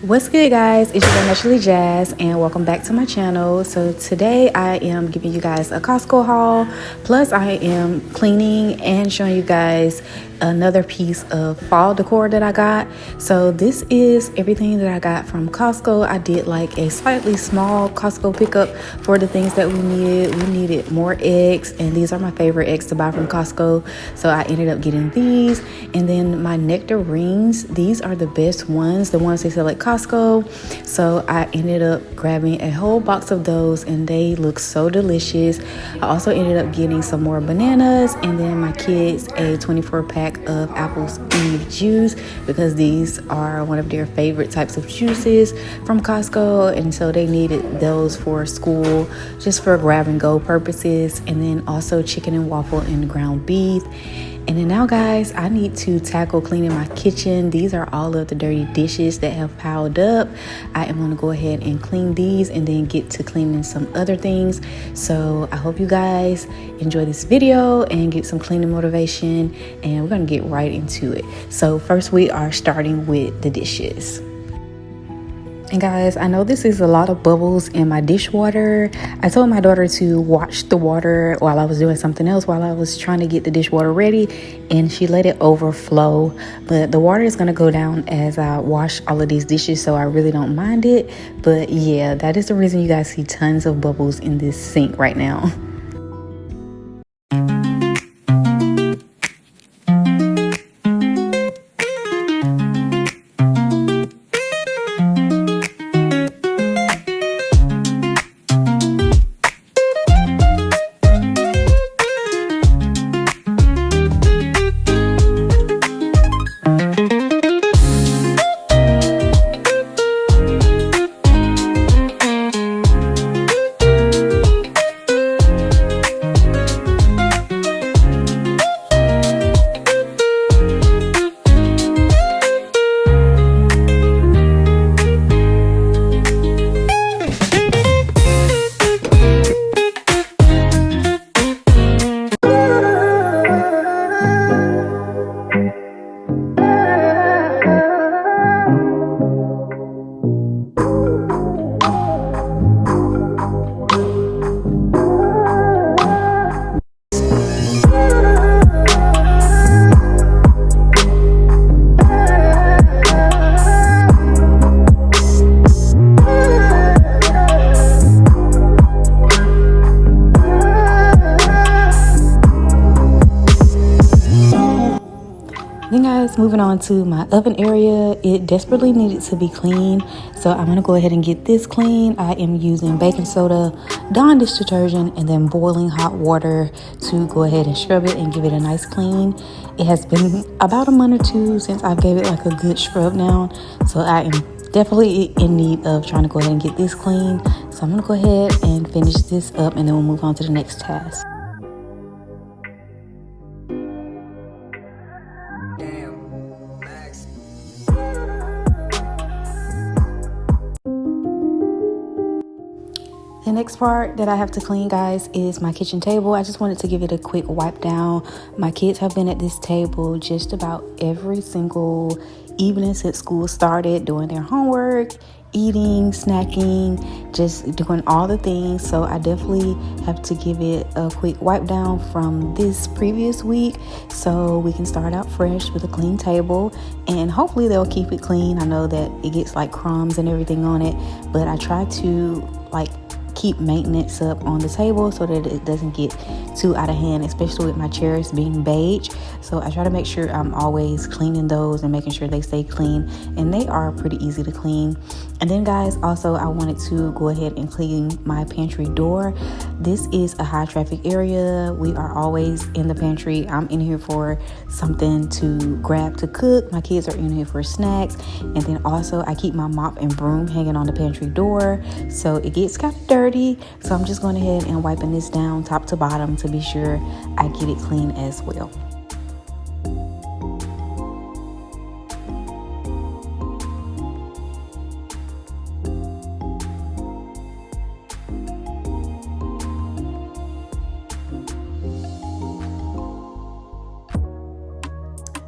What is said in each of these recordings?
What's good, guys? It's your girl Naturally Jazz, and welcome back to my channel. So today I am giving you guys a Costco haul, plus I am cleaning and showing you guys another piece of fall decor that I got. So this is everything that I got from Costco. I did like a slightly small Costco pickup for the things that we needed. We needed more eggs, and these are my favorite eggs to buy from Costco, so I ended up getting these. And then my nectarines, these are the best ones, the ones they sell at Costco. So I ended up grabbing a whole box of those, and they look so delicious. I also ended up getting some more bananas, and then my kids a 24-pack of Apple's Eve juice, because these are one of their favorite types of juices from Costco, and so they needed those for school, just for grab and go purposes. And then also chicken and waffle and ground beef. And then now, guys, I need to tackle cleaning my kitchen. These are all of the dirty dishes that have piled up. I am going to go ahead and clean these and then get to cleaning some other things. So I hope you guys enjoy this video and get some cleaning motivation, and we're going to get right into it. So first, we are starting with the dishes. And guys, I know this is a lot of bubbles in my dishwater. I told my daughter to watch the water while I was doing something else, while I was trying to get the dishwater ready, and she let it overflow. But the water is going to go down as I wash all of these dishes, so I really don't mind it. But yeah, that is the reason you guys see tons of bubbles in this sink right now. Then guys, moving on to my oven area, it desperately needed to be clean, so I'm going to go ahead and get this clean. I am using baking soda, Dawn dish detergent, and then boiling hot water to go ahead and scrub it and give it a nice clean. It has been about a month or two since I gave it like a good scrub down, so I am definitely in need of trying to go ahead and get this clean. So I'm going to go ahead and finish this up, and then we'll move on to the next task. The next part that I have to clean, guys, is my kitchen table. I just wanted to give it a quick wipe down. My kids have been at this table just about every single evening since school started, doing their homework, eating, snacking, just doing all the things. So I definitely have to give it a quick wipe down from this previous week, so we can start out fresh with a clean table, and hopefully they'll keep it clean. I know that it gets like crumbs and everything on it, but I try to like keep maintenance up on the table so that it doesn't get too out of hand, especially with my chairs being beige. So I try to make sure I'm always cleaning those and making sure they stay clean, and they are pretty easy to clean. And then guys, also I wanted to go ahead and clean my pantry door. This is a high traffic area. We are always in the pantry. I'm in here for something to grab to cook. My kids are in here for snacks. And then also I keep my mop and broom hanging on the pantry door, so it gets kind of dirty. So I'm just going ahead and wiping this down top to bottom to be sure I get it clean as well.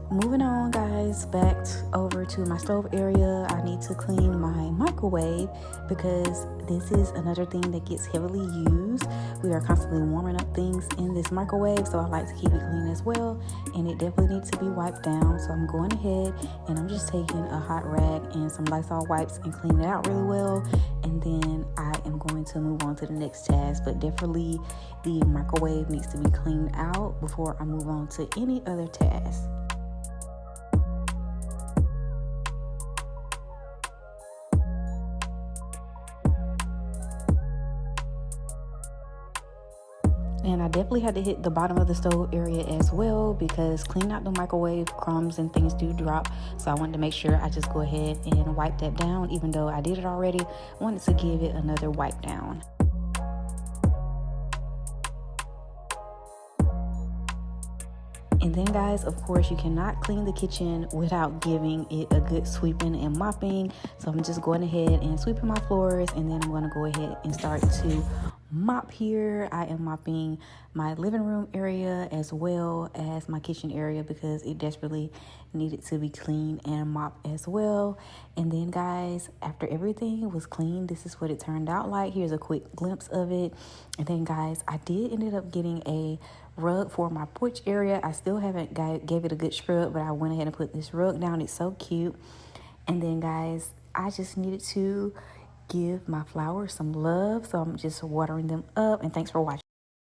Moving on, guys, back over to my stove area. I need to clean my microwave because this is another thing that gets heavily used. We are constantly warming up things in this microwave, so I like to keep it clean as well, and it definitely needs to be wiped down. So I'm going ahead and I'm just taking a hot rag and some Lysol wipes and cleaning it out really well, and then I am going to move on to the next task. But definitely the microwave needs to be cleaned out before I move on to any other task. And I definitely had to hit the bottom of the stove area as well because cleaning out the microwave, crumbs and things do drop. So I wanted to make sure I just go ahead and wipe that down. Even though I did it already, I wanted to give it another wipe down. And then, guys, of course, you cannot clean the kitchen without giving it a good sweeping and mopping. So I'm just going ahead and sweeping my floors, and then I'm going to go ahead and start to mop here. I am mopping my living room area as well as my kitchen area because it desperately needed to be cleaned and mopped as well. And then, guys, after everything was clean, this is what it turned out like. Here's a quick glimpse of it. And then, guys, I did ended up getting a rug for my porch area. I still haven't gave it a good scrub, but I went ahead and put this rug down. It's so cute. And then, guys, I just needed to give my flowers some love, so I'm just watering them up. And thanks for watching.